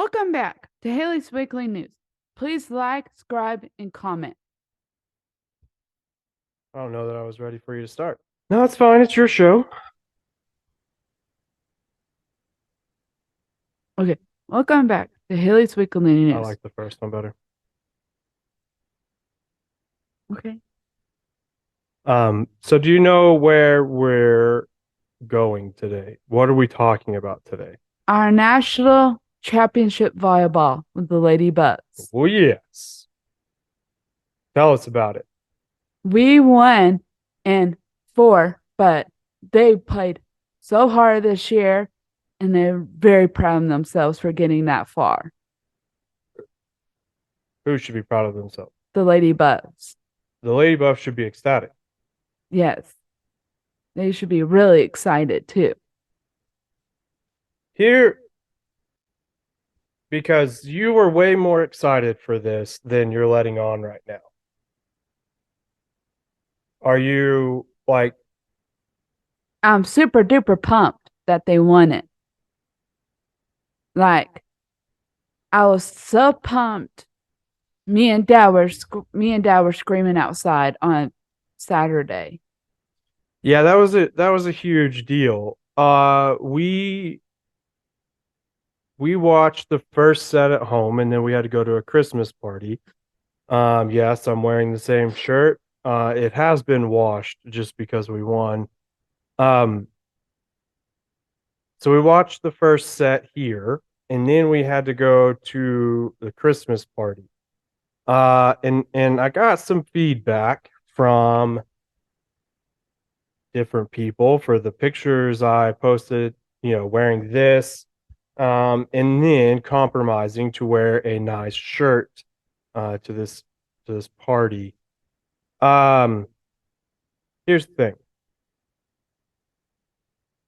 Welcome back to Haley's Weekly News. Please like, subscribe, and comment. I don't know that I was ready for you to start. No, it's fine. It's your show. Okay, welcome back to Haley's Weekly News. I like the first one better. Okay. So do you know where we're going today? What are we talking about today? Our national championship volleyball with the Lady Buffs. Oh, yes. Tell us about it. We won in 4, but they played so hard this year, and they're very proud of themselves for getting that far. Who should be proud of themselves? The Lady Buffs. The Lady Buff should be ecstatic. Yes. They should be really excited too. Here, because you were way more excited for this than you're letting on right now. Are you like, I'm super duper pumped that they won it. Like, I was so pumped. Me and Dad were screaming outside on Saturday. yeah, that was a huge deal. We watched the first set at home and then we had to go to a Christmas party. Yes, I'm wearing the same shirt. It has been washed just because we won. Um, so we watched the first set here and then we had to go to the Christmas party. And I got some feedback from different people for the pictures I posted, wearing this, and then compromising to wear a nice shirt to this party. Um, Here's the thing.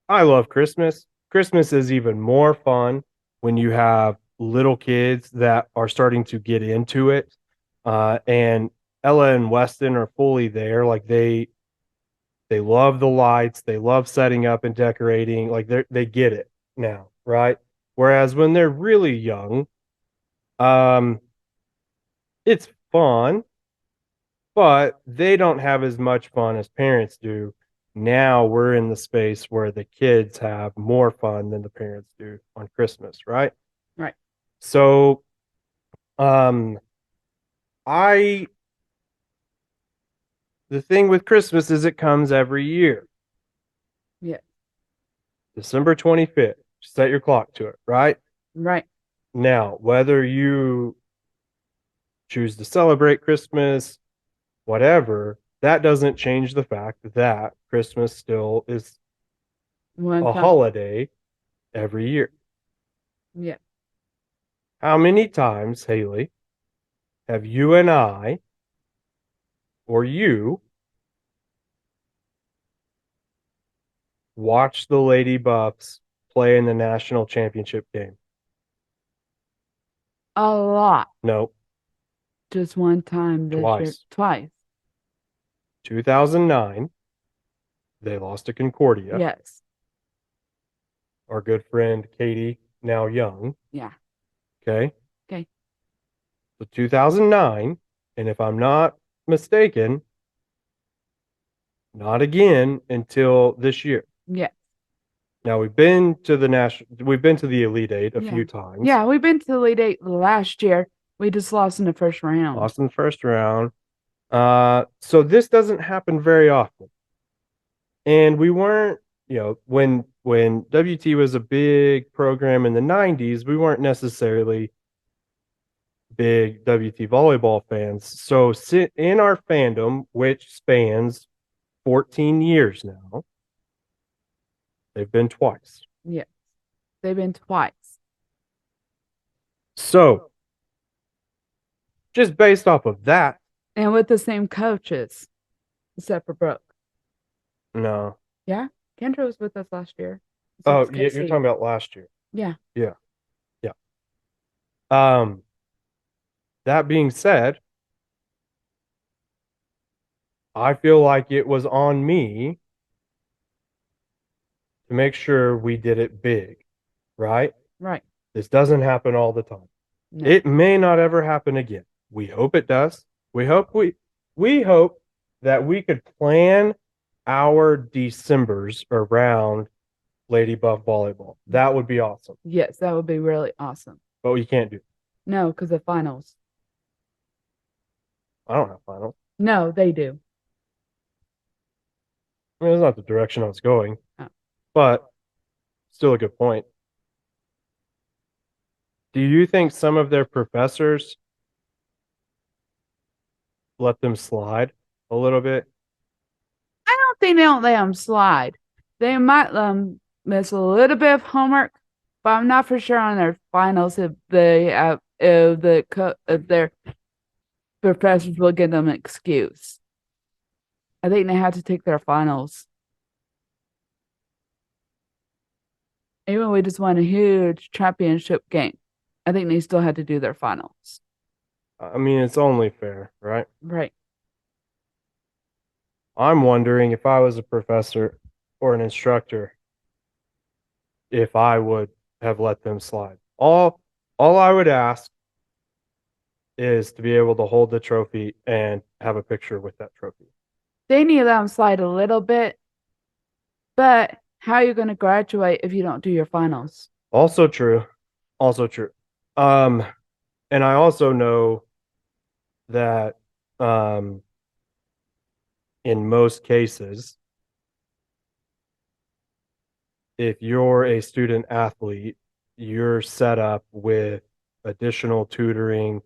I love Christmas. Christmas is even more fun when you have little kids that are starting to get into it. And Ella and Weston are fully there. Like they love the lights, they love setting up and decorating. Like they get it now, right? Whereas when they're really young, um, it's fun, but they don't have as much fun as parents do. Now we're in the space where the kids have more fun than the parents do on Christmas, right? Right. So, um, I the thing with Christmas is it comes every year, Yeah. December 25th. Set your clock to it, right? Right. Now, whether you choose to celebrate Christmas, whatever, that doesn't change the fact that Christmas still is One a time. holiday every year. Yeah. How many times, Haley, have you and I, or you, watched the Lady Buffs play in the national championship game? A lot. No, Just one time this year. twice. Twice. 2009, they lost to Concordia. Yes. Our good friend Katie, now young. Yeah. Okay. Okay. So 2009, and if I'm not mistaken, not again until this year. Yeah. Now we've been to the Elite Eight a Yeah. few times. Yeah. We've been to the Elite Eight last year. We just lost in the first round. Lost in the first round. So this doesn't happen very often. And we weren't, when WT was a big program in the 90s, we weren't necessarily big WT volleyball fans. So sit in our fandom, which spans 14 years now, they've been twice. Yeah. They've been twice. So just based off of that, And with the same coaches, except for Brooke. no. Yeah. Kendra was with us last year. So Oh, was yeah, you're Casey. talking about last year. Yeah. Yeah. Yeah. Um, that being said, I feel like it was on me to make sure we did it big, right? Right. This doesn't happen all the time. No. It may not ever happen again. We hope it does. We hope that we could plan our Decembers around Lady Buff Volleyball. That would be awesome. Yes, that would be really awesome. But we can't do. No, because of finals. I don't have finals. No, they do. I mean, it's not the direction I was going, Oh. but still a good point. Do you think some of their professors let them slide a little bit? I don't think they don't let them slide. They might miss a little bit of homework, but I'm not for sure on their finals if if their professors will give them an excuse. I think they have to take their finals. Even we just won a huge championship game. I think they still had to do their finals. I mean, it's only fair, right? Right. I'm wondering if I was a professor or an instructor, if I would have let them slide. All I would ask is to be able to hold the trophy and have a picture with that trophy. They need to let them slide a little bit, but how are you going to graduate if you don't do your finals? Also true. Also true. Um, and I also know that in most cases, if you're a student athlete, you're set up with additional tutoring,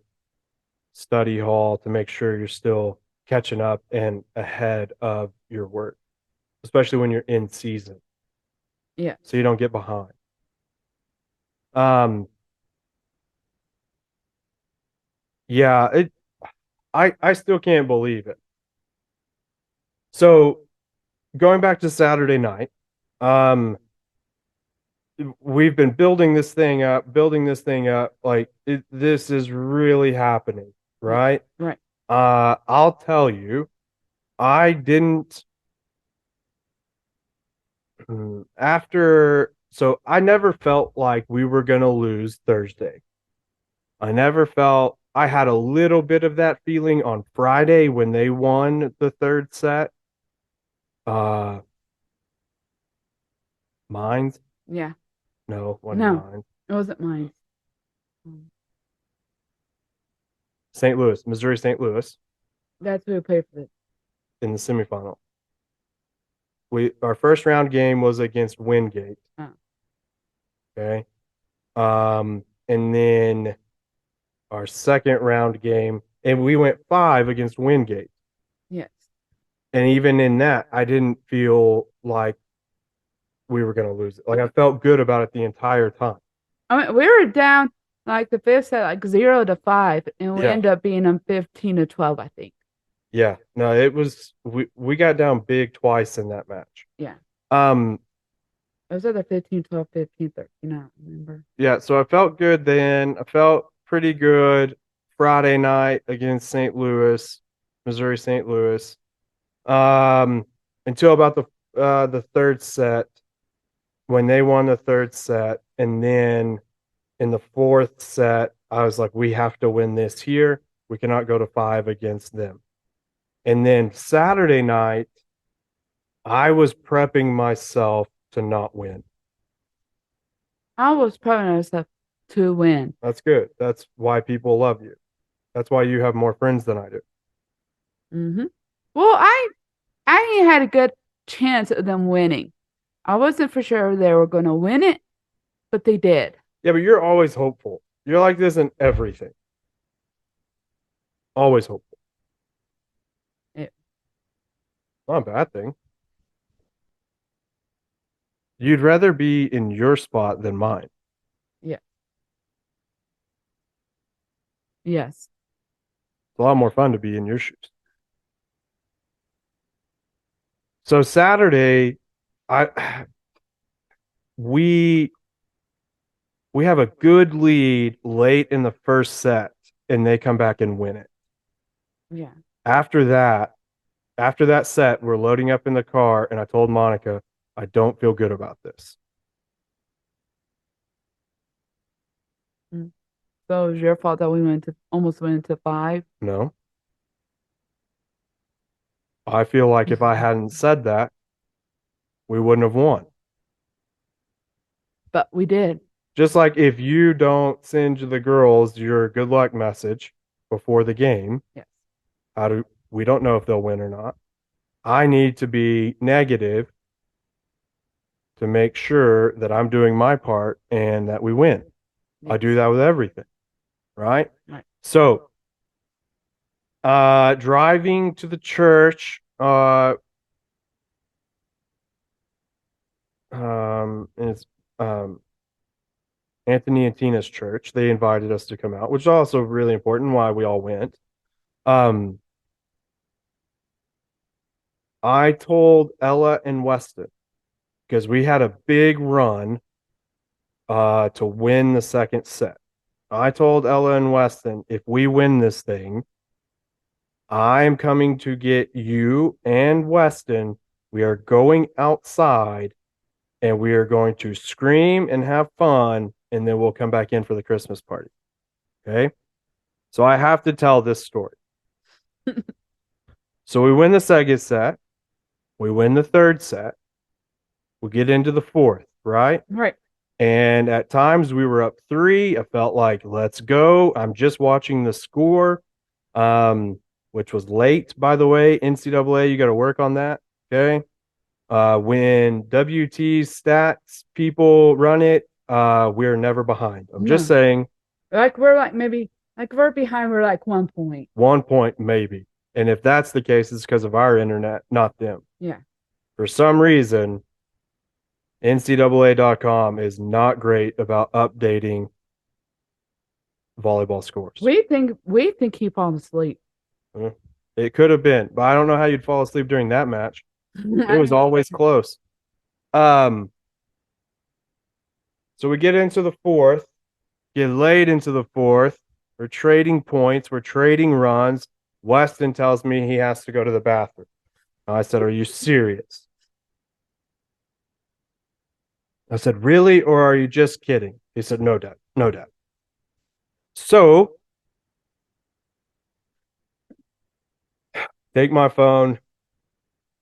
study hall to make sure you're still catching up and ahead of your work, especially when you're in season, Yeah. so you don't get behind. Um, yeah, I still can't believe it. So going back to Saturday night, um, we've been building this thing up. Like this is really happening, right? Right. I'll tell you, I didn't after, so I never felt like we were gonna lose Thursday. I had a little bit of that feeling on Friday when they won the third set. Uh, Mines? Yeah. No, wasn't No, mine. it wasn't mine. St. Louis, Missouri St. Louis That's who played for it. in the semifinal. Our first round game was against Wingate. Oh. Okay. And then our second round game, and we went 5 against Wingate. Yes. And even in that, I didn't feel like we were going to lose it. Like I felt good about it the entire time. I mean, we were down like the fifth set, like 0-5, and we Yeah. ended up being on 15-12, I think. Yeah. No, it was we got down big twice in that match. Yeah. Um, It was either 15-12, 15-13, I don't remember. yeah, so I felt good then. I felt pretty good Friday night against St. Louis, Missouri St. Louis. Until about the third set when they won the third set, and then in the fourth set, I was like, we have to win this here. We cannot go to 5 against them. And then Saturday night, I was prepping myself to not win. I was prepping myself to win. That's good. That's why people love you. That's why you have more friends than I do. Mm-hmm. Well, I had a good chance of them winning. I wasn't for sure they were going to win it, but they did. Yeah, but you're always hopeful. You're like this in everything. Always hopeful. It, Not a bad thing. You'd rather be in your spot than mine. yeah. Yes. It's a lot more fun to be in your shoes. So Saturday, I we we have a good lead late in the first set, and they come back and win it. Yeah. After that, after that set, we're loading up in the car, and I told Monica, I don't feel good about this. Mm. So it was your fault that we almost went into five. No. I feel like if I hadn't said that, we wouldn't have won. But we did. Just like if you don't send the girls your good luck message before the game, Yes. we don't know if they'll win or not. I need to be negative to make sure that I'm doing my part and that we win. I do that with everything, right? Right. So, driving to the church, it's Anthony and Tina's church. They invited us to come out, which is also really important. Why we all went. Um, I told Ella and Weston because we had a big run to win the second set. I told Ella and Weston, if we win this thing, I'm coming to get you and Weston. We are going outside and we are going to scream and have fun, and then we'll come back in for the Christmas party. Okay. So I have to tell this story. So we win the second set, we win the third set, we get into the fourth, right? Right. And at times we were up 3. I felt like, let's go. I'm just watching the score, which was late, by the way. NCAA, you got to work on that. Okay. When WT stats people run it, we're never behind. I'm just No. saying We're behind. We're like 1 point. 1 point, maybe. And if that's the case, it's because of our internet, not them. Yeah. For some reason, NCAA.com is not great about updating volleyball scores. We think he fallen asleep. It could have been, but I don't know how you'd fall asleep during that match. It was always close. So we get into the fourth, get late into the fourth. We're trading points, we're trading runs. Weston tells me he has to go to the bathroom. I said, are you serious? I said, really? Or are you just kidding? He said, no, Dad. No, Dad. So take my phone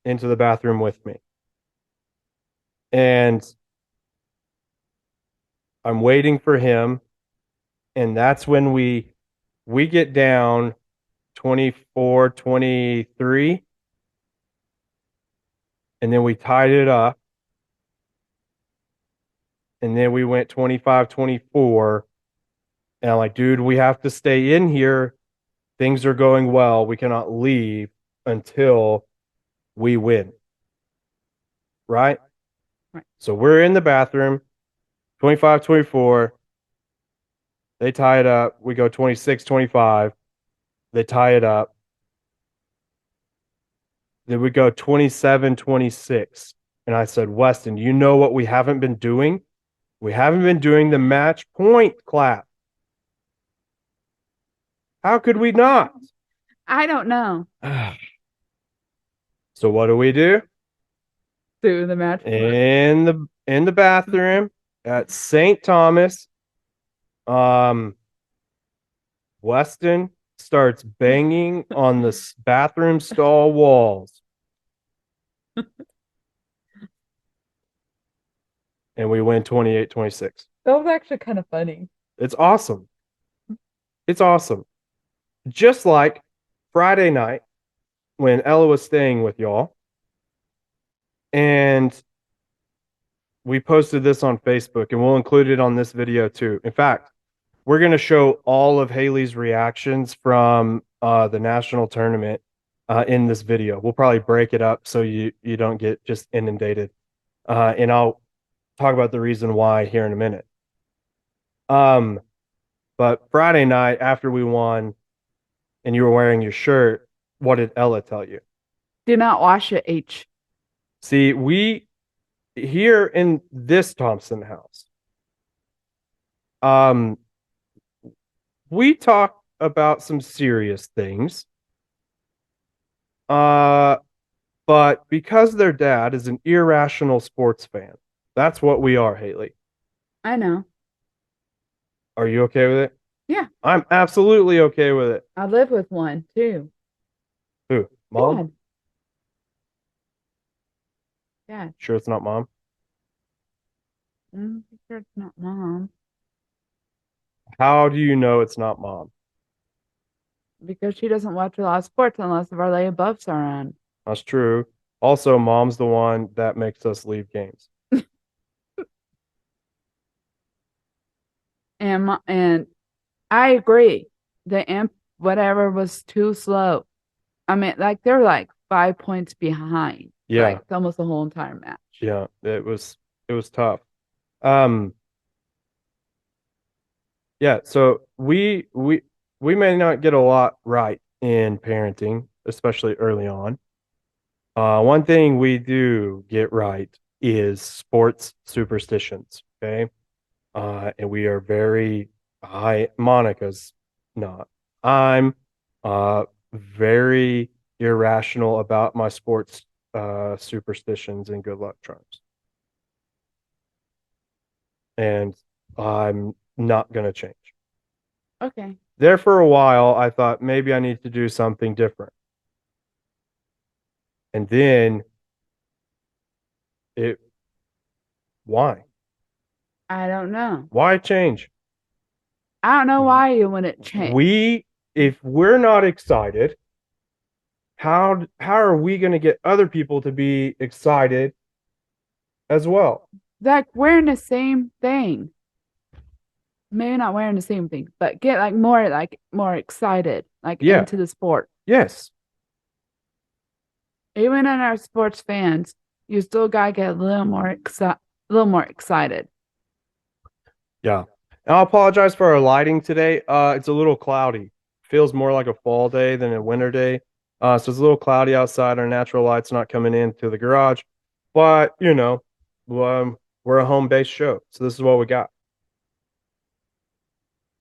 into the bathroom with me. And I'm waiting for him. And that's when we get down 24-23. And then we tied it up. And then we went 25-24. And I'm like, dude, we have to stay in here. Things are going well. We cannot leave until we win. Right? Right. So we're in the bathroom, 25-24. They tie it up. We go 26-25. They tie it up. Then we go 27-26. And I said, Weston, you know what we haven't been doing? We haven't been doing the match point clap. How could we not? I don't know. So what do? Do the match In the bathroom at St. Thomas, Weston starts banging on the bathroom stall walls. And we win 28-26. That was actually kind of funny. It's awesome. It's awesome. Just like Friday night when Ella was staying with y'all. And we posted this on Facebook, and we'll include it on this video too. In fact, we're going to show all of Haley's reactions from the national tournament in this video. We'll probably break it up so you don't get just inundated. And I'll talk about the reason why here in a minute. But Friday night after we won and you were wearing your shirt, what did Ella tell you? Do not wash it, H. See, we here in this Thompson house, we talk about some serious things. But because their dad is an irrational sports fan, that's what we are, Haley. I know. Are you okay with it? Yeah, I'm absolutely okay with it. I live with one too. Who? Mom? Dad. Dad. Sure it's not mom? Sure it's not mom How do you know it's not mom? because she doesn't watch a lot of sports unless our Lady Buffs are on. That's true. Also, mom's the one that makes us leave games. And I agree. The amp whatever was too slow. I mean, like they're like 5 points behind. Yeah, Like almost the whole entire match. yeah, it was tough. Um, yeah, so we may not get a lot right in parenting, especially early on. One thing we do get right is sports superstitions. Okay. And we are very Monica's not. I'm very irrational about my sports superstitions and good luck charms. And I'm not gonna change. Okay. There for a while, I thought maybe I need to do something different. And then it why? I don't know. Why change? I don't know why you wouldn't change. We if we're not excited, how are we going to get other people to be excited as well? Like wearing the same thing. Maybe not wearing the same thing, but get like more excited, like Yeah. into the sport. Yes. Even in our sports fans, you still gotta get a little more excited. Yeah. And I'll apologize for our lighting today. It's a little cloudy. Feels more like a fall day than a winter day. So it's a little cloudy outside. Our natural light's not coming into the garage, but we're a home-based show, so this is what we got.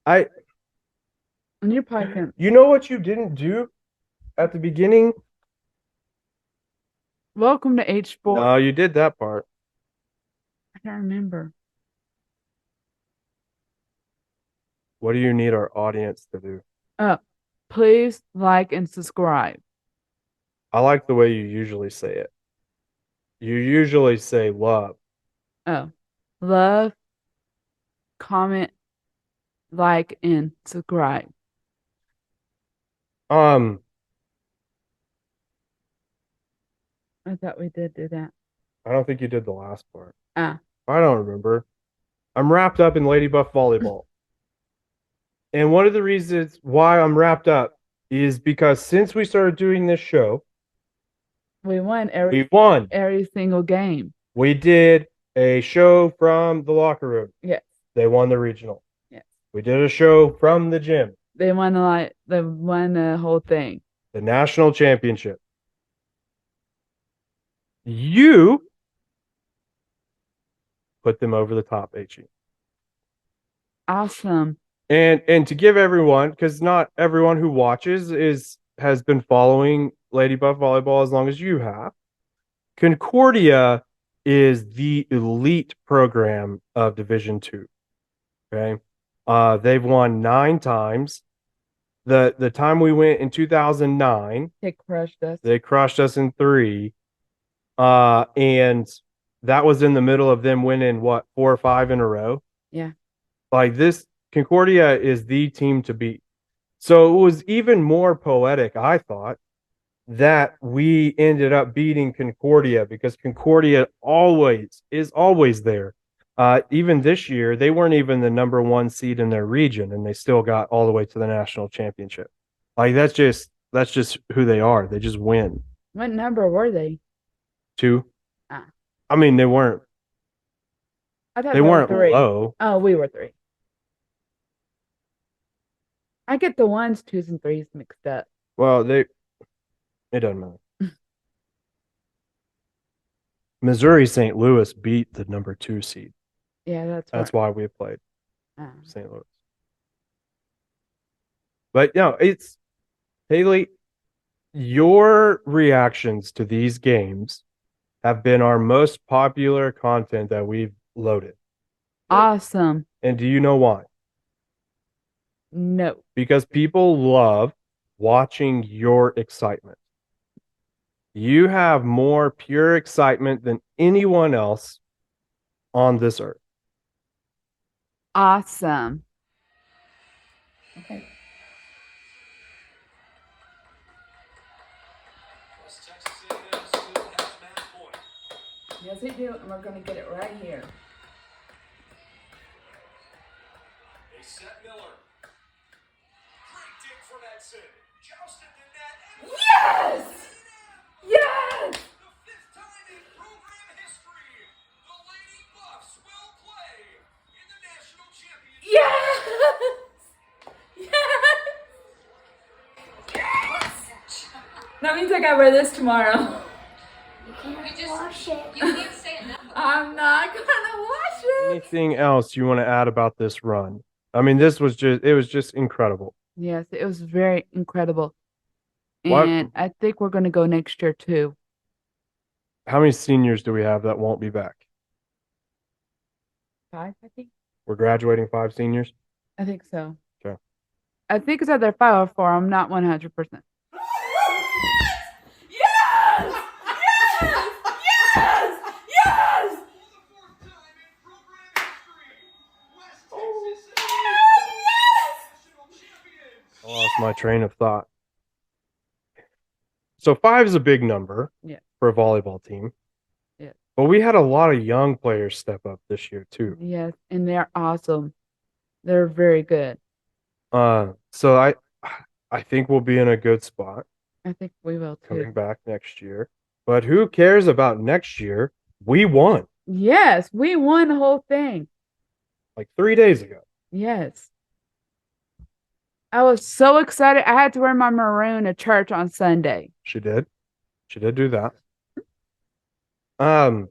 I, And you're probably gonna, you know what you didn't do at the beginning? welcome to H4. No, you did that part. I can't remember. What do you need our audience to do? Please like and subscribe. I like the way you usually say it. You usually say love. Oh, love, comment, like, and subscribe. Um, I thought we did do that. I don't think you did the last part. Ah, I don't remember. I'm wrapped up in Lady Buff Volleyball. And one of the reasons why I'm wrapped up is because since we started doing this show, we won we won. every single game. We did a show from the locker room. Yes, They won the regional. yes. We did a show from the gym, They won the whole thing. the national championship. You put them over the top, HE. Awesome. And to give everyone, because not everyone who watches has been following Lady Buff Volleyball as long as you have. Concordia is the elite program of Division Two. Okay, they've won 9 times. The time we went in 2009, They crushed us. they crushed us in 3, and that was in the middle of them winning what 4 or 5 in a row. Yeah. Like this, Concordia is the team to beat. So it was even more poetic, I thought, that we ended up beating Concordia because Concordia is always there. Even this year, they weren't even the number 1 seed in their region, and they still got all the way to the national championship. Like that's just who they are. They just win. What number were they? 2. Ah, I mean, I thought they were weren't 3. low. Oh, we were 3. I get the ones, twos, and threes mixed up. Well, it doesn't matter. Missouri St. Louis beat the number 2 seed. Yeah, That's right. why we played Ah. St. Louis. But it's Haley, your reactions to these games have been our most popular content that we've loaded. Awesome. And do you know why? No. because people love watching your excitement. You have more pure excitement than anyone else on this earth. Awesome. Okay. Yes, they do, and we're going to get it right here. They set Miller. Great dig from Edson. Jousted the net. Yes! Yes! The fifth time in program history, the Lady Buffs will play in the national championship. Yes! Yes! Yes! That means I gotta wear this tomorrow. Wash it. You can't say enough. I'm not gonna wash it. Anything else you want to add about this run? I mean, it was just incredible. Yes, it was very incredible. What- And I think we're gonna go next year too. How many seniors do we have that won't be back? 5, I think. We're graduating 5 seniors. I think so. Okay. I think it's either 5 or 4. I'm not 100%. Yes! Yes! Yes! Yes! For the fourth time in program history, West Texas national champions. I lost my train of thought. So 5 is a big number for a volleyball team. Yeah. But we had a lot of young players step up this year too. Yes, and they're awesome. They're very good. So I think we'll be in a good spot I think we will coming too. back next year. But who cares about next year? We won Yes, we won the whole thing. like 3 days ago. Yes. I was so excited. I had to wear my maroon to church on Sunday. She did. She did do that. And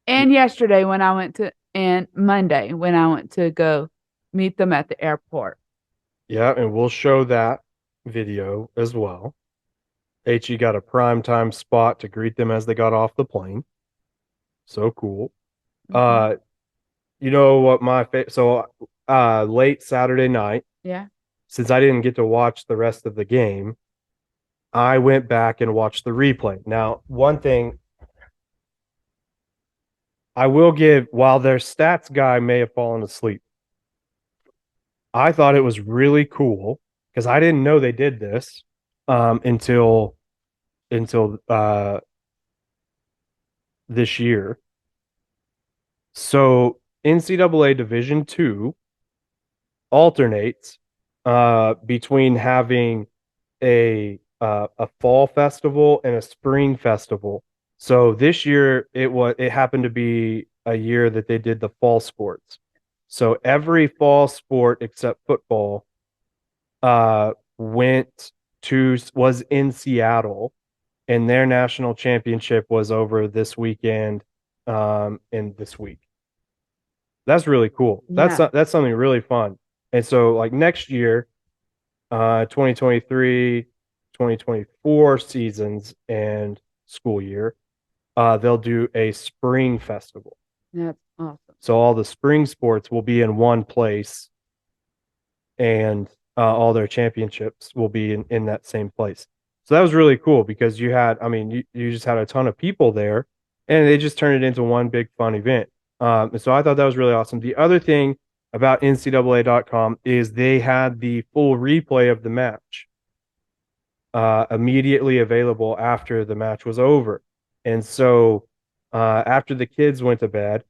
yesterday when I went to, and Monday when I went to go meet them at the airport. Yeah, and we'll show that video as well. HE got a prime time spot to greet them as they got off the plane. So cool. Mhm. You know what late Saturday night, Yeah. since I didn't get to watch the rest of the game, I went back and watched the replay. Now, one thing I will give, while their stats guy may have fallen asleep, I thought it was really cool because I didn't know they did this until this year. So NCAA Division II alternates between having a fall festival and a spring festival. So this year it happened to be a year that they did the fall sports. So every fall sport except football was in Seattle, and their national championship was over this weekend and this week. That's really cool. Yeah. That's something really fun. And so like next year, 2023, 2024 seasons and school year, they'll do a spring festival. That's awesome. So all the spring sports will be in one place, and all their championships will be in that same place. So that was really cool because you just had a ton of people there, and they just turned it into one big fun event. And so I thought that was really awesome. The other thing about NCAA.com is they had the full replay of the match immediately available after the match was over. And so after the kids went to bed,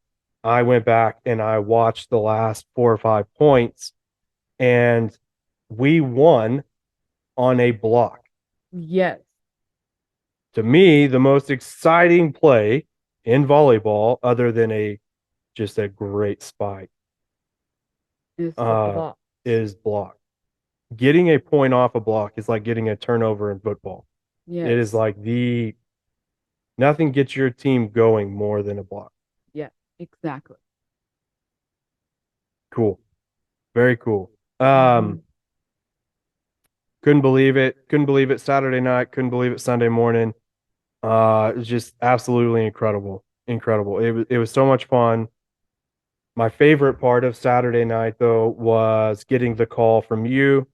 I went back and I watched the last 4 or 5 points, and we won on a block. Yes. To me, the most exciting play in volleyball, other than just a great spike, It's the block. is block. Getting a point off a block is like getting a turnover in football. Yes. It is like nothing gets your team going more than a block. Yeah, exactly. Cool. Very cool. Mhm. Couldn't believe it. Couldn't believe it Saturday night. Couldn't believe it Sunday morning. It was just absolutely incredible. Incredible. It was so much fun. My favorite part of Saturday night, though, was getting the call from you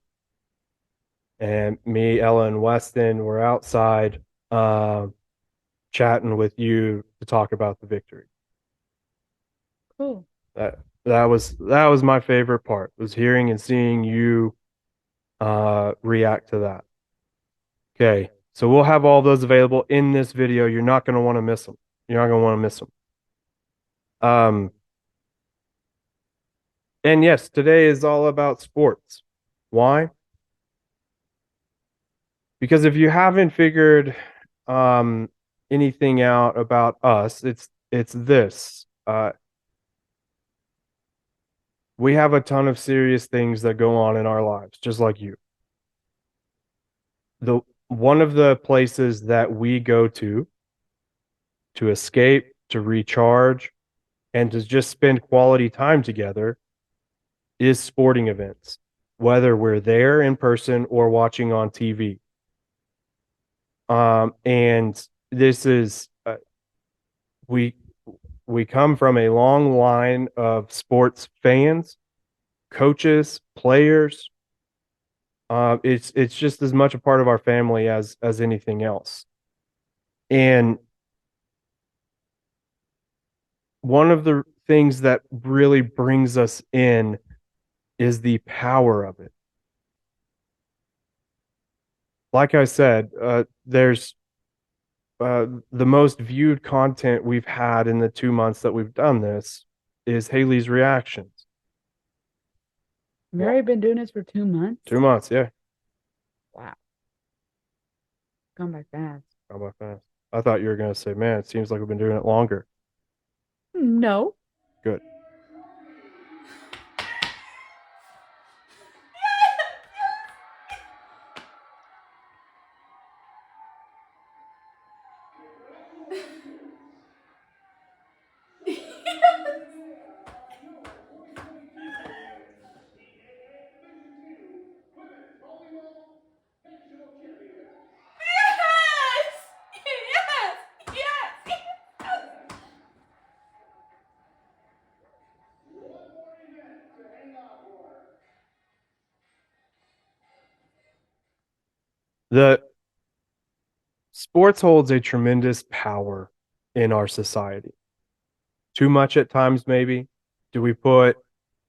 and me, Ella, and Weston were outside chatting with you to talk about the victory. Cool. That was my favorite part, was hearing and seeing you react to that. Okay, so we'll have all those available in this video. You're not going to want to miss them. You're not going to want to miss them. And yes, today is all about sports. Why? Because if you haven't figured anything out about us, it's this. We have a ton of serious things that go on in our lives, just like you. One of the places that we go to escape, to recharge, and to just spend quality time together is sporting events, whether we're there in person or watching on TV. And this is we come from a long line of sports fans, coaches, players. It's just as much a part of our family as anything else. And one of the things that really brings us in is the power of it. Like I said, there's the most viewed content we've had in the 2 months that we've done this is Haley's reactions. Mary been doing this for 2 months? 2 months, yeah. Wow. Gone by fast. How about that? I thought you were going to say, man, it seems like we've been doing it longer. No. Good. The sports holds a tremendous power in our society. Too much at times, maybe. Do we put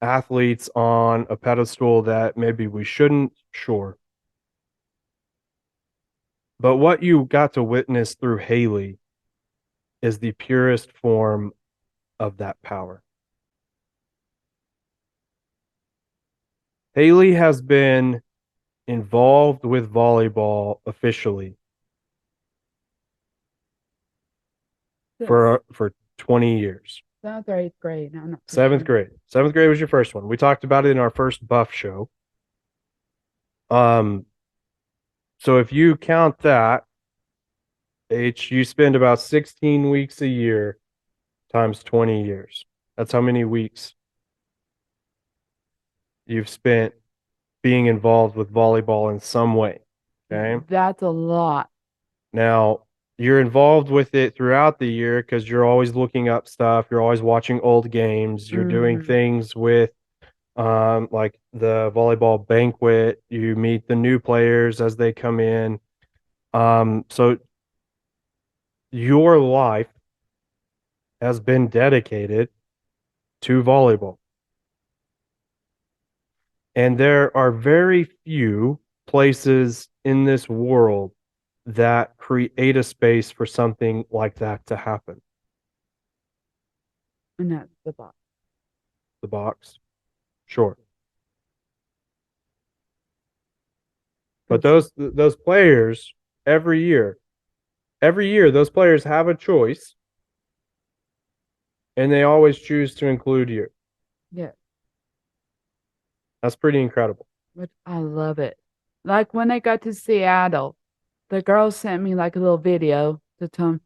athletes on a pedestal that maybe we shouldn't? Sure. But what you got to witness through Haley is the purest form of that power. Haley has been involved with volleyball officially for 20 years. 7th or 8th grade. I'm not for Seventh sure. grade. Seventh grade was your first one. We talked about it in our first Buff show. So if you count that, you spend about 16 weeks a year times 20 years. That's how many weeks you've spent being involved with volleyball in some way. Okay. That's a lot. Now, you're involved with it throughout the year because you're always looking up stuff. You're always watching old games. You're doing Mhm. things with like the volleyball banquet. You meet the new players as they come in. So your life has been dedicated to volleyball. And there are very few places in this world that create a space for something like that to happen. And that's the box. The box, sure. But those players every year, those players have a choice, and they always choose to include you. Yeah. That's pretty incredible. But I love it. Like when I got to Seattle, the girls sent me like a little video to tell them,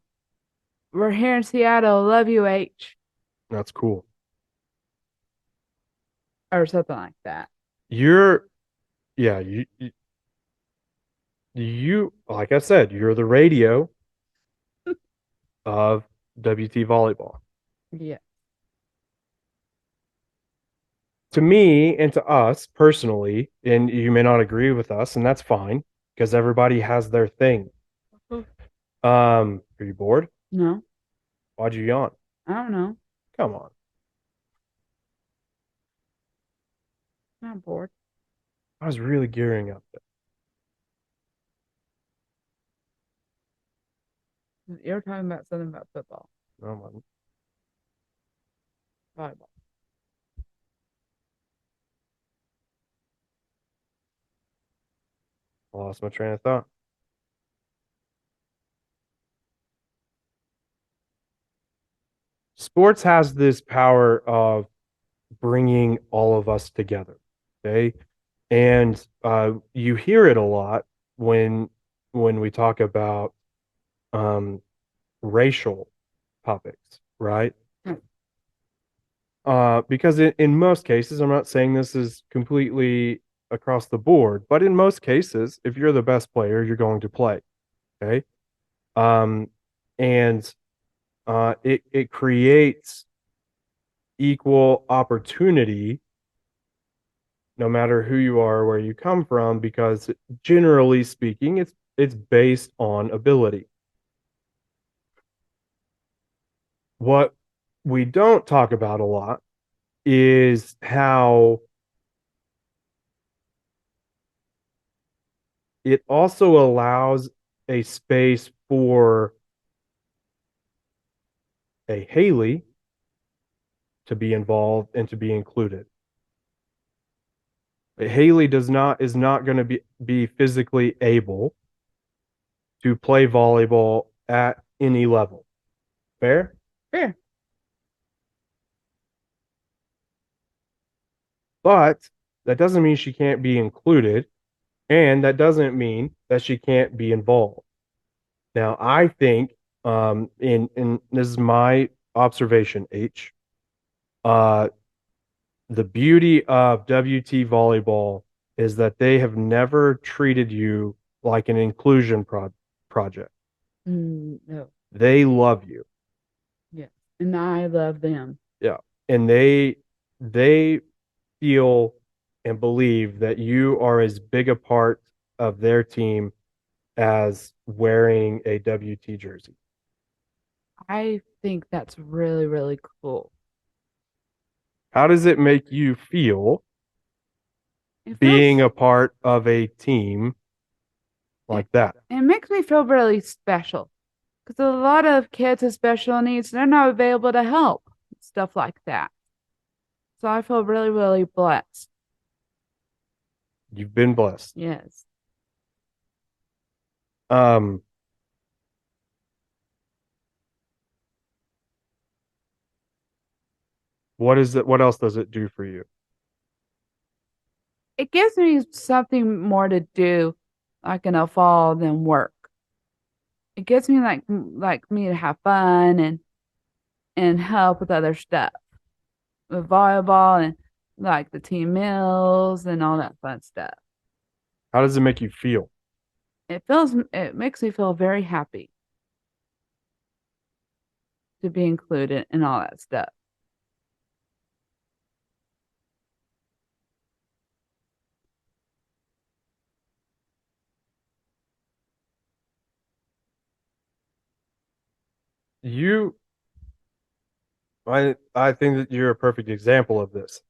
we're here in Seattle. Love you, H. That's cool. Or something like that. You like I said, you're the radio of WT volleyball. Yeah. to me and to us personally, and you may not agree with us, and that's fine because everybody has their thing. Are you bored? No, Why'd you yawn? I don't know. Come on. I'm not bored. I was really gearing up there. You were talking about something about football, No, I wasn't. volleyball. I lost my train of thought. Sports has this power of bringing all of us together. Okay. And you hear it a lot when we talk about um, racial topics, right? Because in most cases, I'm not saying this is completely across the board, but in most cases, if you're the best player, you're going to play. Okay. Um, and it creates equal opportunity no matter who you are or where you come from, because generally speaking, it's based on ability. What we don't talk about a lot is how it also allows a space for a Haley to be involved and to be included. Haley is not going to be physically able to play volleyball at any level. Fair? Fair. But that doesn't mean she can't be included, and that doesn't mean that she can't be involved. Now, I think, in this is my observation, H, uh, the beauty of WT volleyball is that they have never treated you like an inclusion project. No. They love you. Yeah. And I love them. Yeah. And they feel and believe that you are as big a part of their team as wearing a WT jersey. I think that's really, really cool. How does it make you feel It being feels, a part of a team like that? it makes me feel really special because a lot of kids with special needs, they're not available to help, stuff like that. So I feel really, really blessed. You've been blessed. Yes. Um, what is it? What else does it do for you? It gives me something more to do, like in a fall than work. It gives me like me to have fun and help with other stuff, with volleyball and like the team meals and all that fun stuff. How does it make you feel? It makes me feel very happy to be included in all that stuff. You, I think that you're a perfect example of this.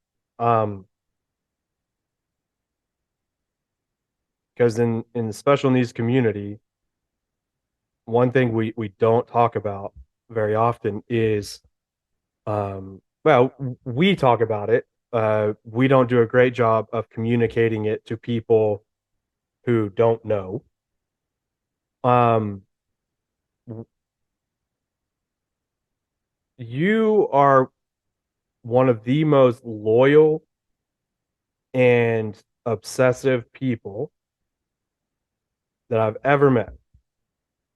Because in the special needs community, one thing we don't talk about very often is, well, we talk about it. We don't do a great job of communicating it to people who don't know. Um, you are one of the most loyal and obsessive people that I've ever met.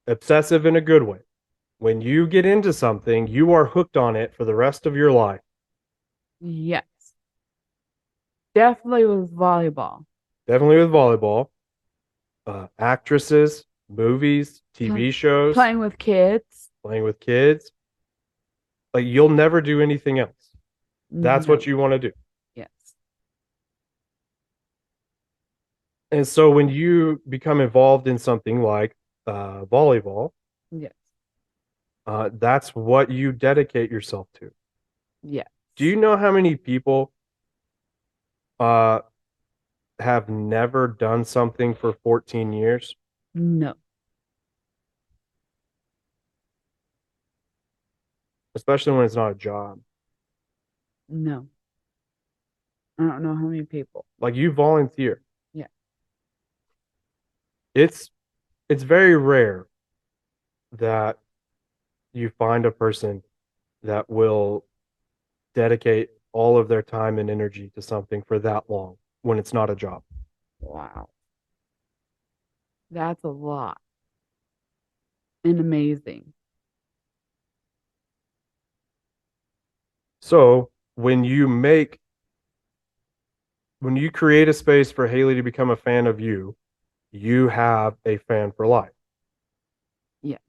Obsessive in a good way. When you get into something, you are hooked on it for the rest of your life. Yes. Definitely with volleyball. Definitely with volleyball, actresses, movies, TV shows, Playing with kids. playing with kids. Like you'll never do anything else. That's No. what you want to do. Yes. And so when you become involved in something like volleyball, Yes. that's what you dedicate yourself to. Yes. Do you know how many people have never done something for 14 years? No. Especially when it's not a job. No. I don't know how many people. Like you volunteer. Yeah. It's very rare that you find a person that will dedicate all of their time and energy to something for that long when it's not a job. Wow. That's a lot. And amazing. So when you create a space for Haley to become a fan of you, you have a fan for life. Yes.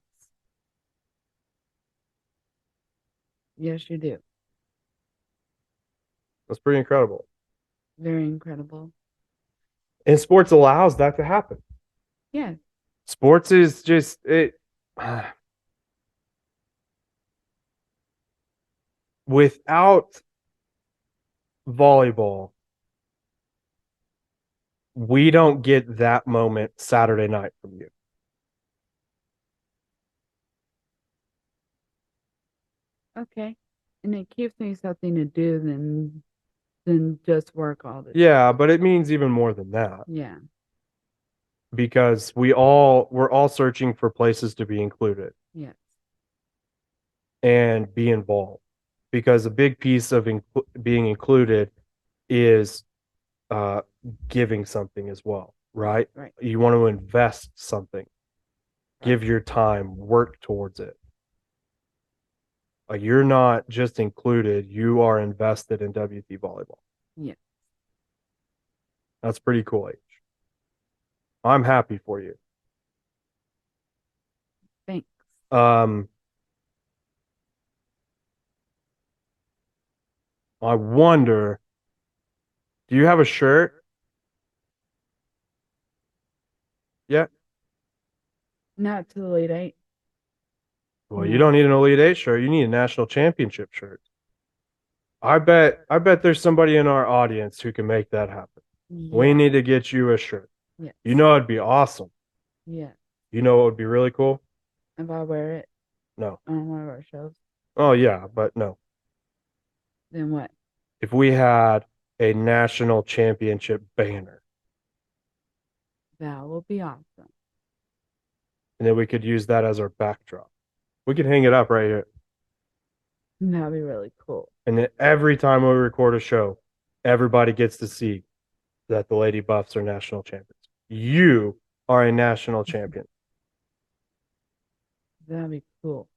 Yes, you do. That's pretty incredible. Very incredible. And sports allows that to happen. Yeah. Sports is just it. Without volleyball, we don't get that moment Saturday night from you. Okay. And it keeps me something to do than just work all the time. Yeah, but it means even more than that Yeah. because we're all searching for places to be included Yes. and be involved. Because a big piece of being included is giving something as well, right? Right. You want to invest something, give your time, work towards it. Like you're not just included, you are invested in WT volleyball. Yes. That's pretty cool, H. I'm happy for you. Thanks. I wonder, do you have a shirt? Yeah. Not to the late 8. Well, No. you don't need an Elite Eight shirt. You need a national championship shirt. I bet there's somebody in our audience who can make that happen. We Yeah. need to get you a shirt. Yes. You know it'd be awesome. Yeah. You know what would be really cool? If I wear it No. on one of our shows, Oh yeah, but no. then what? If we had a national championship banner, That will be awesome. and then we could use that as our backdrop. We could hang it up right here. That'd be really cool. And then every time we record a show, everybody gets to see that the Lady Buffs are national champions. You are a national champion. That'd be cool.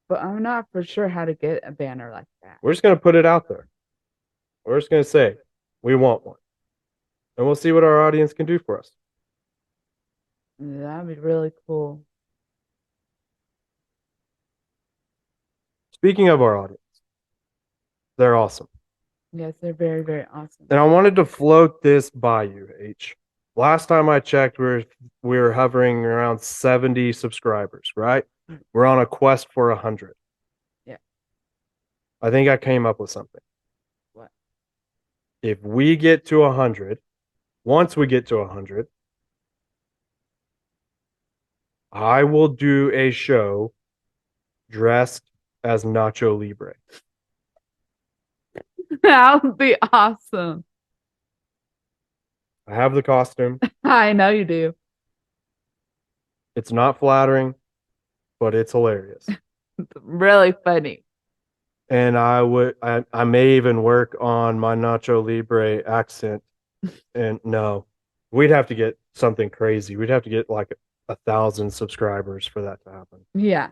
But I'm not for sure how to get a banner like that. We're just going to put it out there. We're just going to say, we want one. And we'll see what our audience can do for us. That'd be really cool. Speaking of our audience, they're awesome. Yes, they're very, very awesome. And I wanted to float this by you, H. Last time I checked, we were hovering around 70 subscribers, right? We're on a quest for 100. Yeah. I think I came up with something. What? If we get to 100, once we get to 100, I will do a show dressed as Nacho Libre. That would be awesome. I have the costume. I know you do. It's not flattering, but it's hilarious. It's really funny. And I may even work on my Nacho Libre accent. And no, we'd have to get something crazy. We'd have to get like 1,000 subscribers for that to happen. Yeah.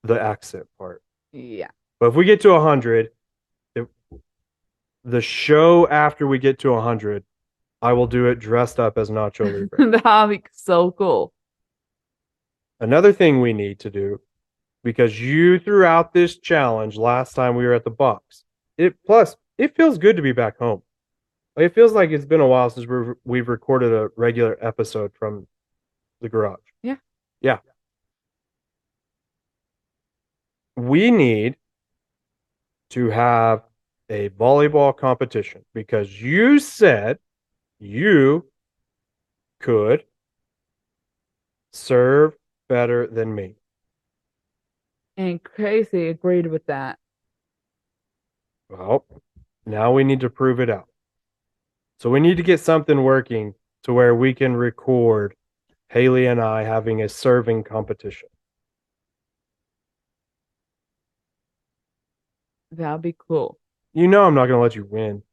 The accent part. Yeah. But if we get to 100, the show after we get to 100, I will do it dressed up as Nacho Libre. That'd be so cool. Another thing we need to do, because you threw out this challenge last time we were at the box. It feels good to be back home. It feels like it's been a while since we've recorded a regular episode from the garage. Yeah. Yeah. We need to have a volleyball competition because you said you could serve better than me. And Casey agreed with that. Well, now we need to prove it out. So we need to get something working to where we can record Haley and I having a serving competition. That'll be cool. You know I'm not going to let you win.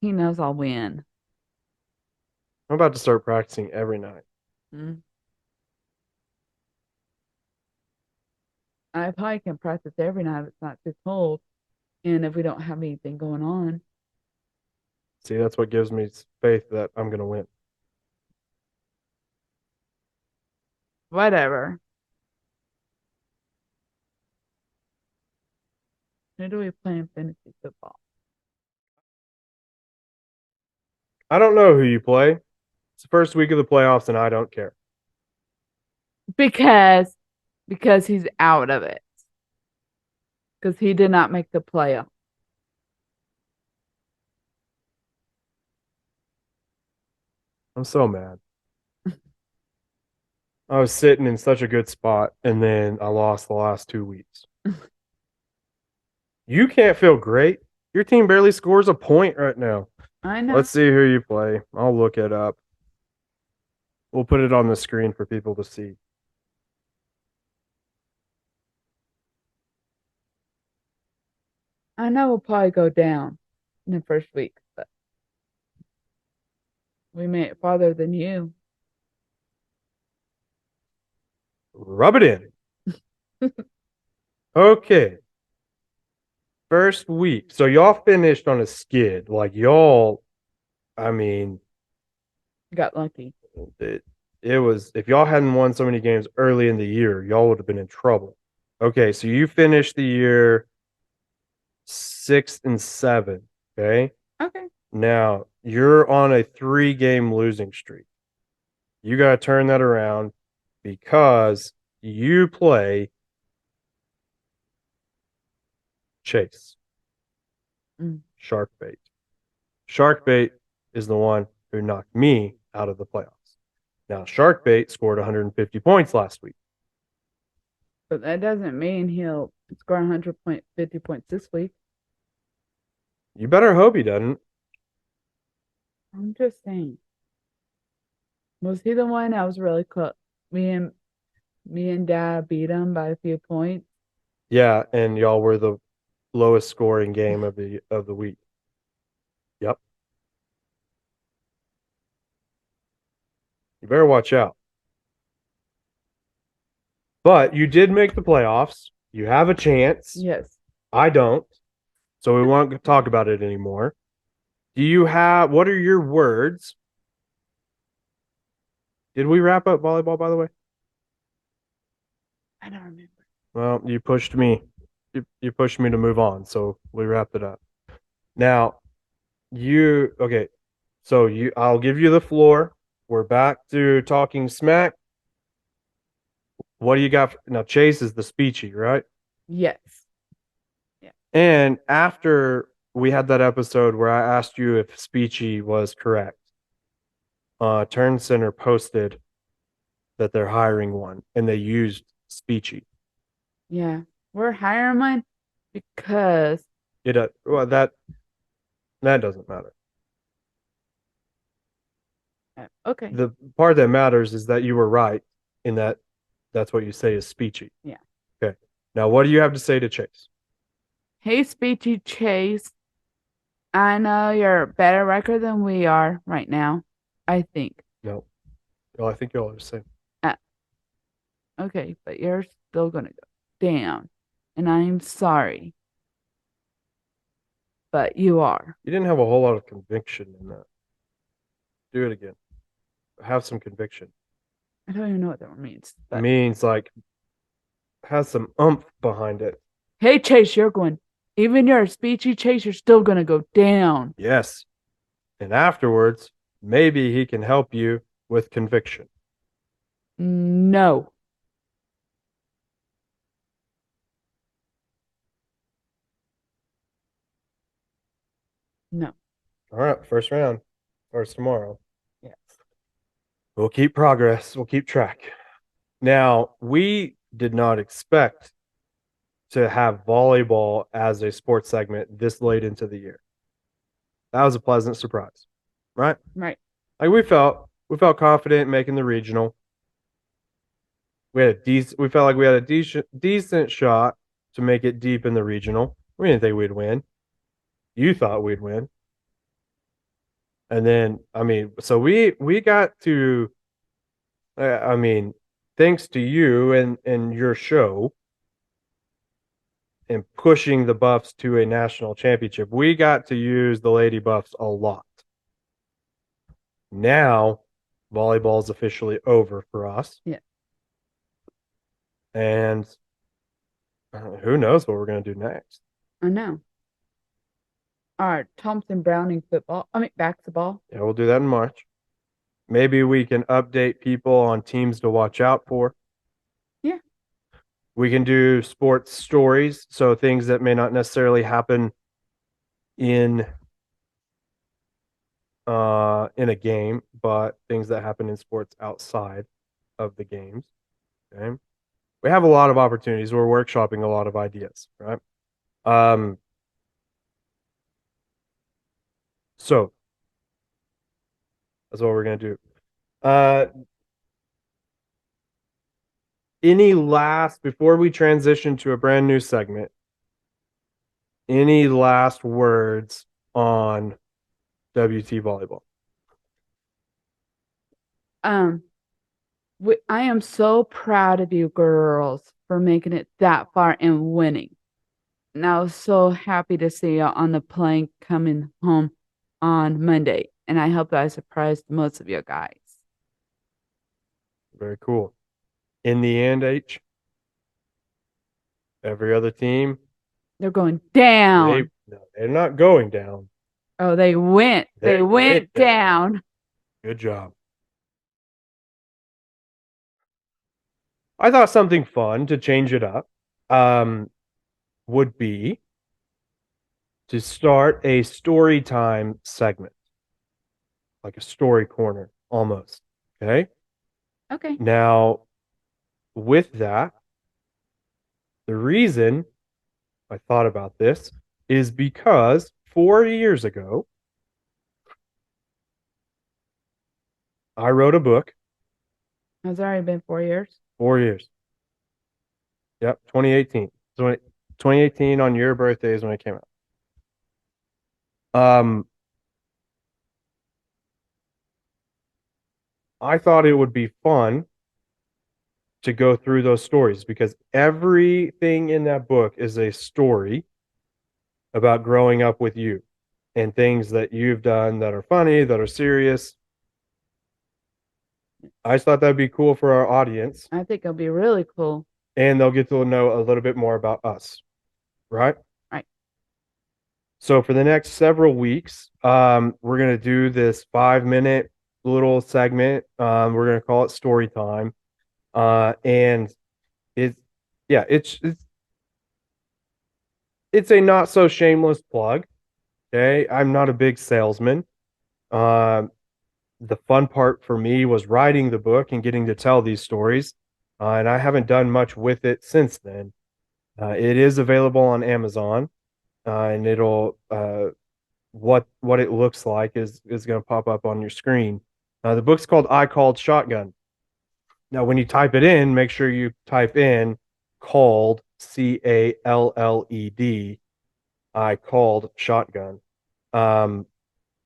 He knows I'll win. I'm about to start practicing every night. Mm. I probably can practice every night if it's not too cold. And if we don't have anything going on. See, that's what gives me faith that I'm going to win. Whatever. Who do we play in fantasy football? I don't know who you play. It's the first week of the playoffs, and I don't care. Because he's out of it. Because he did not make the playoff. I'm so mad. I was sitting in such a good spot, and then I lost the last 2 weeks. You can't feel great. Your team barely scores a point right now. I know. Let's see who you play. I'll look it up. We'll put it on the screen for people to see. I know we'll probably go down in the first week, but we made it farther than you. Rub it in. Okay. First week. So y'all finished on a skid. Like y'all, I mean, Got lucky. it was, if y'all hadn't won so many games early in the year, y'all would have been in trouble. Okay, so you finished the year 6-7. Okay. Okay. Now you're on a 3-game losing streak. You got to turn that around because you play Chase. Sharkbait. Sharkbait is the one who knocked me out of the playoffs. Now, Sharkbait scored 150 points last week. But that doesn't mean he'll score 150 points this week. You better hope he doesn't. I'm just saying. Was he the one that was really close? Me and Dad beat him by a few points. Yeah, and y'all were the lowest scoring game of the week. Yep. You better watch out. But you did make the playoffs. You have a chance. Yes. I don't. So we won't talk about it anymore. What are your words? Did we wrap up volleyball, by the way? I don't remember. Well, you pushed me. You pushed me to move on, so we wrapped it up. Now, okay. So I'll give you the floor. We're back to talking smack. What do you got? Now, Chase is the speechy, right? Yes. Yeah. And after we had that episode where I asked you if speechy was correct, Turn Center posted that they're hiring one, and they used speechy. Yeah. We're hiring one because well, that doesn't matter. Okay. The part that matters is that you were right in that's what you say is speechy. Yeah. Okay. Now, what do you have to say to Chase? Hey, Speechy Chase. I know you're a better record than we are right now. I think. No. Well, I think y'all are the same. Okay, but you're still going to go down. And I'm sorry. But you are. You didn't have a whole lot of conviction in that. Do it again. Have some conviction. I don't even know what that means. It means like has some oomph behind it. Hey, Chase, you're going Even your speechy chase, you're still going to go down. Yes. And afterwards, maybe he can help you with conviction. No. No. All right, first round starts tomorrow. Yes. We'll keep progress. We'll keep track. Now, we did not expect to have volleyball as a sports segment this late into the year. That was a pleasant surprise, right? Right. Like we felt confident making the regional. We felt like we had a decent shot to make it deep in the regional. We didn't think we'd win. You thought we'd win. And then, I mean, so we got to, I mean, thanks to you and your show and pushing the Buffs to a national championship, we got to use the Lady Buffs a lot. Now, volleyball is officially over for us. Yeah. And who knows what we're going to do next? I know. All right. Thompson Browning basketball. Yeah, we'll do that in March. Maybe we can update people on teams to watch out for. Yeah. We can do sports stories, so things that may not necessarily happen in a game, but things that happen in sports outside of the games. Okay. We have a lot of opportunities. We're workshopping a lot of ideas, right? So that's what we're gonna do. Before we transition to a brand new segment, any last words on WT volleyball? I am so proud of you girls for making it that far and winning. And I was so happy to see you on the plane coming home on Monday. And I hope that I surprised most of you guys. Very cool. In the end, every other team, They're going down. they're not going down. Oh, they went. They went down. Good job. I thought something fun to change it up would be to start a story time segment, like a story corner almost. Okay. Okay. Now, with that, the reason I thought about this is because 4 years ago, I wrote a book. Has it already been 4 years? 4 years. Yep, 2018. So 2018 on your birthday is when it came out. I thought it would be fun to go through those stories because everything in that book is a story about growing up with you and things that you've done that are funny, that are serious. I just thought that'd be cool for our audience. I think it'll be really cool. And they'll get to know a little bit more about us, right? Right. So for the next several weeks, we're going to do this 5-minute little segment. We're going to call it story time. And it's a not so shameless plug. Okay. I'm not a big salesman. The fun part for me was writing the book and getting to tell these stories. And I haven't done much with it since then. It is available on Amazon, and it'll what it looks like is going to pop up on your screen. The book's called I Called Shotgun. Now, when you type it in, make sure you type in called CALLED. I called shotgun, and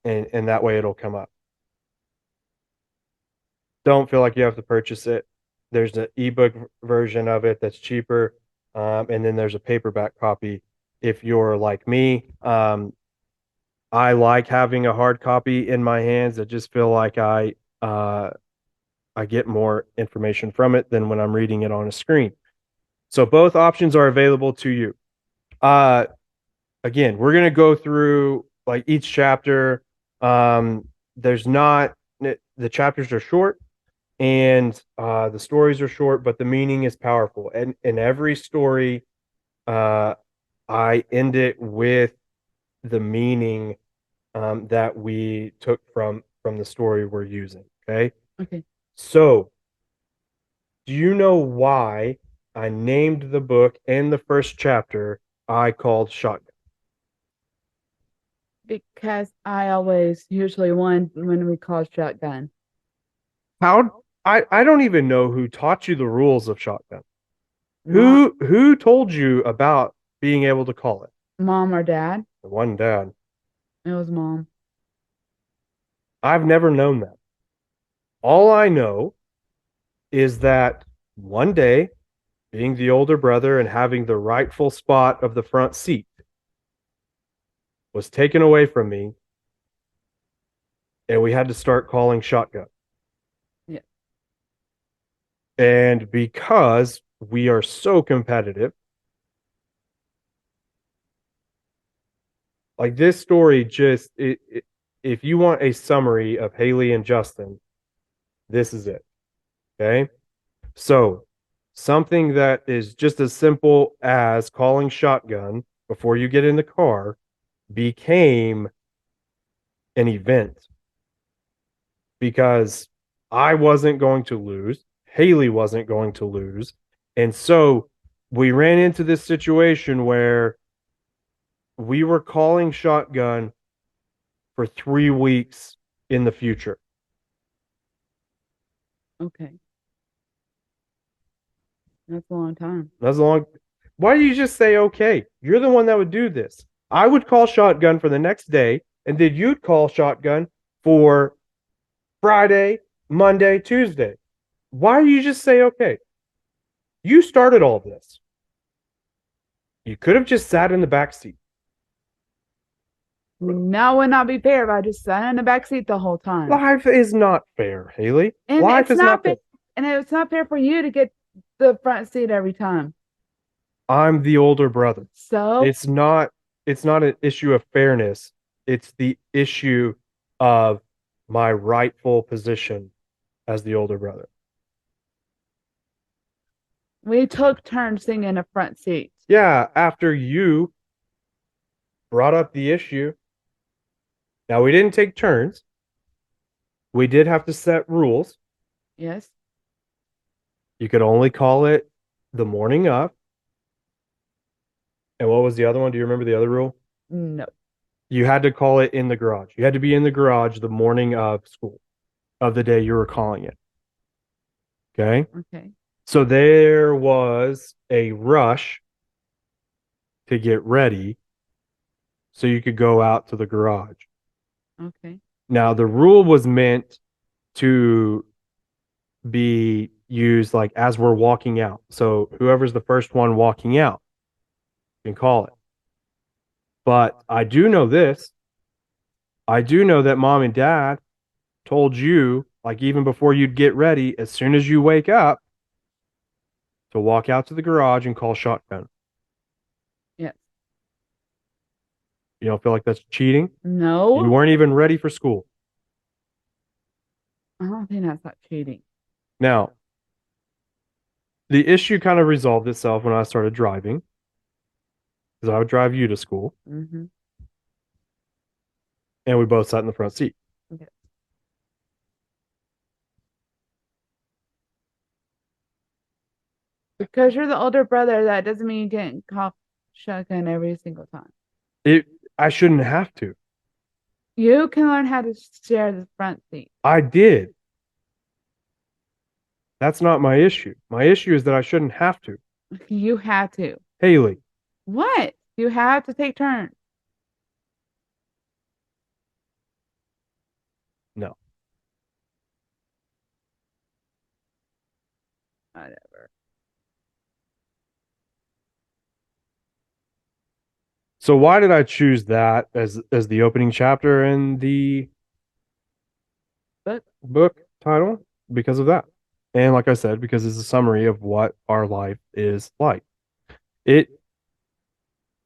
that way it'll come up. Don't feel like you have to purchase it. There's an ebook version of it that's cheaper, and then there's a paperback copy. If you're like me, I like having a hard copy in my hands. I just feel like I get more information from it than when I'm reading it on a screen. So both options are available to you. again, we're going to go through like each chapter. There's not, the chapters are short and the stories are short, but the meaning is powerful. And in every story, I end it with the meaning that we took from the story we're using. Okay. Okay. So, do you know why I named the book and the first chapter I called Shotgun? Because I always usually won when we call shotgun. How I don't even know who taught you the rules of Shotgun. Mom, Who told you about being able to call it? mom or dad? The one dad. It was mom. I've never known that. All I know is that one day, being the older brother and having the rightful spot of the front seat was taken away from me, and we had to start calling shotgun. Yeah. And because we are so competitive, like this story just if you want a summary of Haley and Justin, this is it. Okay? So, something that is just as simple as calling shotgun before you get in the car became an event because I wasn't going to lose. Haley wasn't going to lose. And so we ran into this situation where we were calling shotgun for 3 weeks in the future. Okay. That's a long time. That's a long. Why do you just say okay? You're the one that would do this. I would call shotgun for the next day, and then you'd call shotgun for Friday, Monday, Tuesday. Why do you just say okay? You started all this. You could have just sat in the back seat. Now would not be fair if I just sat in the back seat the whole time. Life is not fair, Haley. And Life it's is not not fair. fair. And it's not fair for you to get the front seat every time. I'm the older brother. So It's not an issue of fairness. It's the issue of my rightful position as the older brother. we took turns sitting in the front seat. Yeah, after you brought up the issue. Now, we didn't take turns. We did have to set rules. Yes. You could only call it the morning of. And what was the other one? Do you remember the other rule? No. You had to call it in the garage. You had to be in the garage the morning of school, of the day you were calling it. Okay. Okay. So there was a rush to get ready so you could go out to the garage. Okay. Now, the rule was meant to be used like as we're walking out. So whoever's the first one walking out can call it. But I do know this. I do know that mom and dad told you, like even before you'd get ready, as soon as you wake up, to walk out to the garage and call shotgun. Yes. You don't feel like that's cheating? No. You weren't even ready for school. I don't think that's not cheating. Now, the issue kind of resolved itself when I started driving because I would drive you to school Mm-hmm. and we both sat in the front seat. Okay. Because you're the older brother, that doesn't mean you get called shotgun every single time. I shouldn't have to. You can learn how to share the front seat. I did. That's not my issue. My issue is that I shouldn't have to. You have to. Haley, What? You have to take turns. no. Whatever. So why did I choose that as the opening chapter in the book title? Because of that. And like I said, because it's a summary of what our life is like. It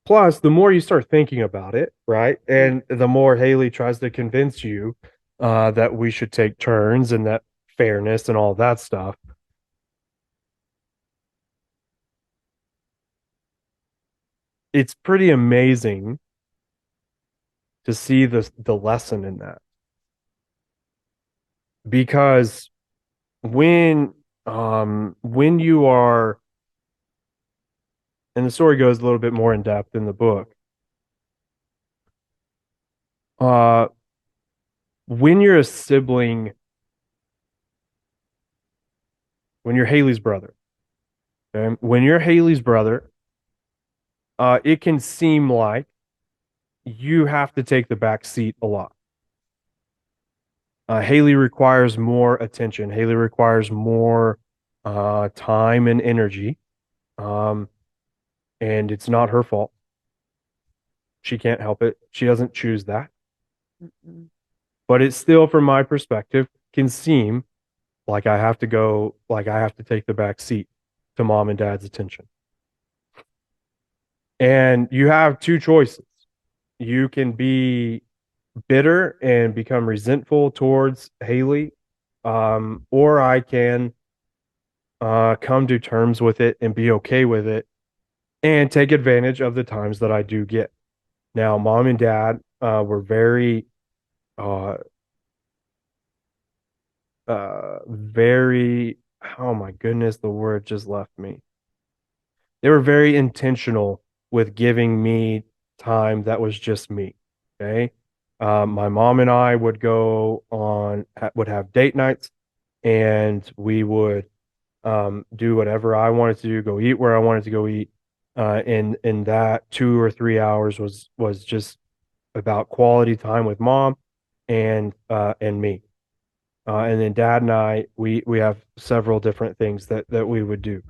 Plus, the more you start thinking about it, right, and the more Haley tries to convince you that we should take turns and that fairness and all that stuff, it's pretty amazing to see the lesson in that. Because when you are, and the story goes a little bit more in depth in the book, uh when you're a sibling, when you're Haley's brother, okay, when you're Haley's brother, it can seem like you have to take the back seat a lot. Haley requires more attention. Haley requires more time and energy. Um, and it's not her fault. She can't help it. She doesn't choose that. Mm-mm. But it still, from my perspective, can seem like I have to take the back seat to mom and dad's attention. And you have two choices. You can be bitter and become resentful towards Haley, or I can come to terms with it and be okay with it and take advantage of the times that I do get. Now, mom and dad were uh, very, oh my goodness, the word just left me. They were very intentional with giving me time that was just me. Okay. My mom and I would would have date nights and we would do whatever I wanted to do, go eat where I wanted to go eat. And that 2 or 3 hours was just about quality time with mom and me. And then dad and I, we have several different things that we would do.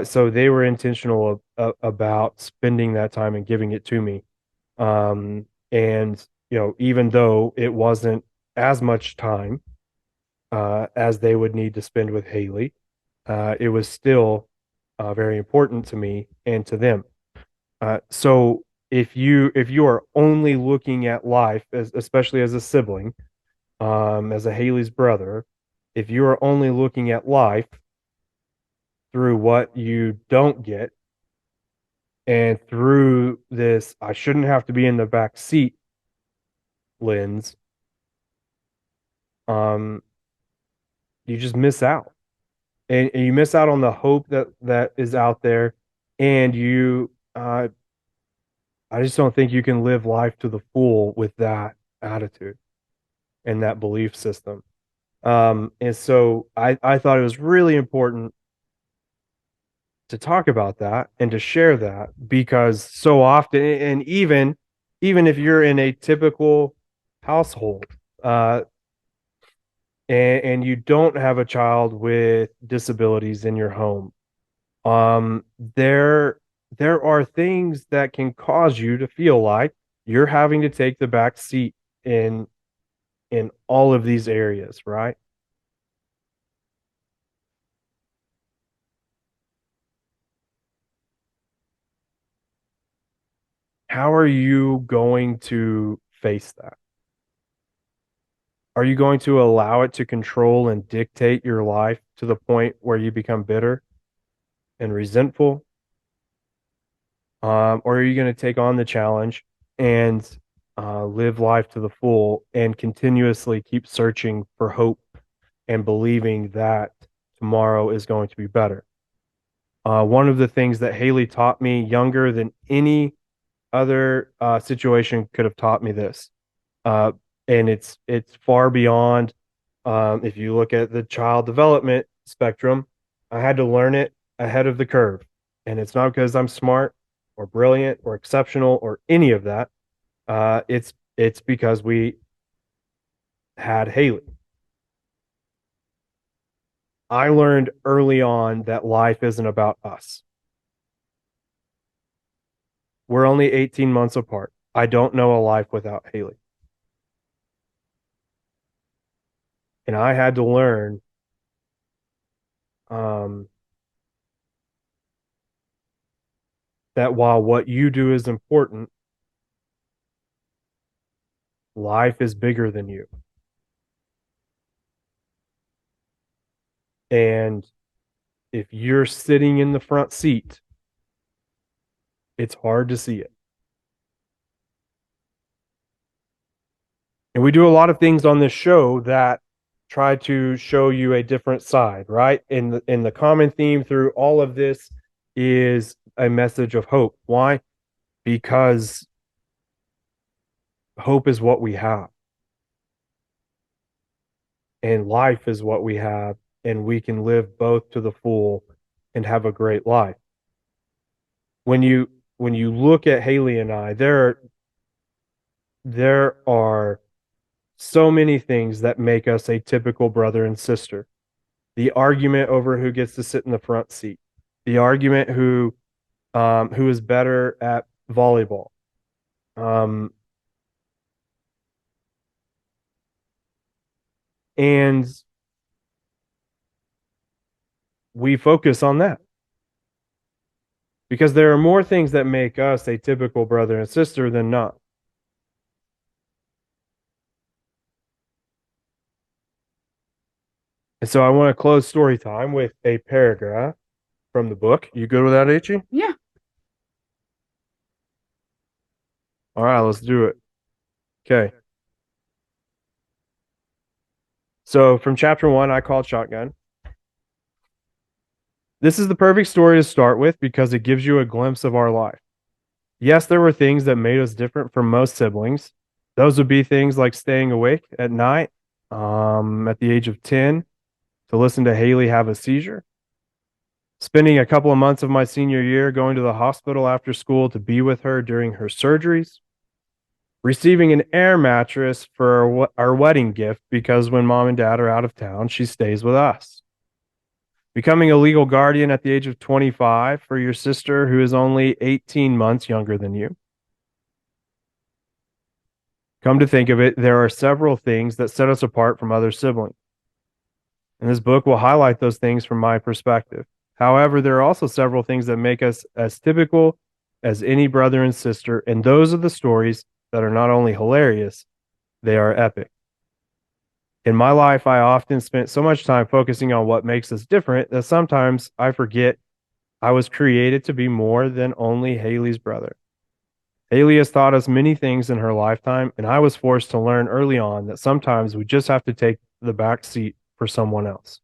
So they were intentional about spending that time and giving it to me. And even though it wasn't as much time as they would need to spend with Haley, it was still very important to me and to them. So if you are only looking at life, especially as a sibling, as a Haley's brother, if you are only looking at life through what you don't get and through this I shouldn't have to be in the back seat lens, um, you just miss out. And you miss out on the hope that is out there. And I just don't think you can live life to the full with that attitude and that belief system. And so I thought it was really important to talk about that and to share that because so often, and even if you're in a typical household, uh, and you don't have a child with disabilities in your home, um, there there are things that can cause you to feel like you're having to take the back seat in in all of these areas, right? How are you going to face that? Are you going to allow it to control and dictate your life to the point where you become bitter and resentful? Or are you going to take on the challenge and live life to the full and continuously keep searching for hope and believing that tomorrow is going to be better? One of the things that Haley taught me younger than any other situation could have taught me this. Uh, and it's far beyond. If you look at the child development spectrum, I had to learn it ahead of the curve, and it's not because I'm smart or brilliant or exceptional or any of that. It's because we had Haley. I learned early on that life isn't about us. We're only 18 months apart. I don't know a life without Haley. And I had to learn um, that while what you do is important, life is bigger than you. And if you're sitting in the front seat, it's hard to see it. And we do a lot of things on this show that try to show you a different side, right? And the common theme through all of this is a message of hope. Why? Because hope is what we have. And life is what we have, and we can live both to the full and have a great life. When you look at Haley and I, there are so many things that make us a typical brother and sister. The argument over who gets to sit in the front seat, the argument who is better at volleyball, and we focus on that because there are more things that make us a typical brother and sister than not. And so I want to close story time with a paragraph from the book. You good with that, H? Yeah. All right, let's do it. Okay. So from chapter 1, I called Shotgun. This is the perfect story to start with because it gives you a glimpse of our life. Yes, there were things that made us different from most siblings. Those would be things like staying awake at night at the age of 10 to listen to Haley have a seizure, spending a couple of months of my senior year going to the hospital after school to be with her during her surgeries, receiving an air mattress for our wedding gift because when mom and dad are out of town, she stays with us. Becoming a legal guardian at the age of 25 for your sister who is only 18 months younger than you. Come to think of it, there are several things that set us apart from other siblings. And this book will highlight those things from my perspective. However, there are also several things that make us as typical as any brother and sister, and those are the stories that are not only hilarious, they are epic. In my life, I often spent so much time focusing on what makes us different that sometimes I forget I was created to be more than only Haley's brother. Haley has taught us many things in her lifetime, and I was forced to learn early on that sometimes we just have to take the back seat for someone else.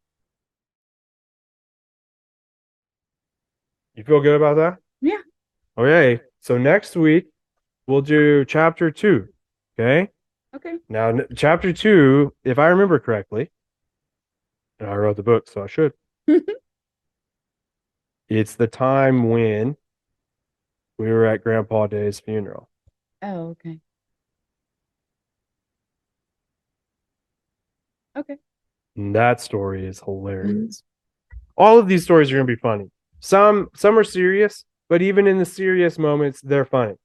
You feel good about that? Yeah. Okay. So next week, we'll do chapter 2. Okay. Okay. Now, chapter 2, if I remember correctly, and I wrote the book, so I should. It's the time when we were at Grandpa Day's funeral. Oh, okay. Okay. And that story is hilarious. All of these stories are going to be funny. Some are serious, but even in the serious moments, they're funny.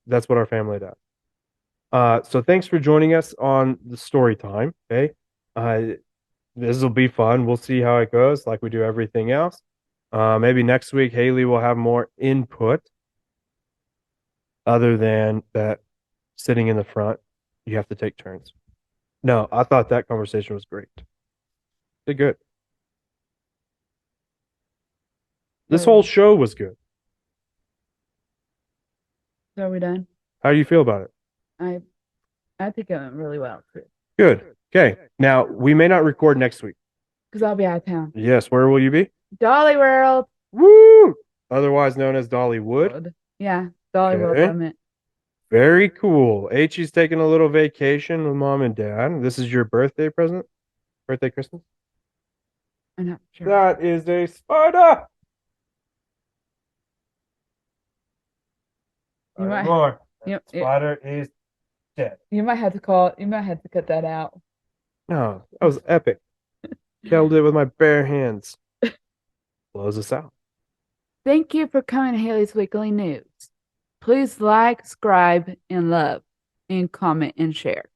That's what our family does. So thanks for joining us on the story time. Okay. This will be fun. We'll see how it goes, like we do everything else. Maybe next week Haley will have more input other than that sitting in the front. You have to take turns. No, I thought that conversation was great. Did good. This whole show was good. So are we done? How do you feel about it? I think it went really well too. Good. Okay. Now, we may not record next week. Because I'll be out of town. Yes. Where will you be? Dolly World. Woo! Otherwise known as Dollywood. Yeah, Dolly World, Okay. I meant. Very cool. H's taking a little vacation with mom and dad. This is your birthday present? Birthday Christmas? I'm not sure. That is a spider. You might- More. Yep. Spider is dead. You might have to cut that out. No, that was epic. Killed it with my bare hands. Close us out. Thank you for coming to Haley's Weekly News. Please like, subscribe, and love, and comment and share.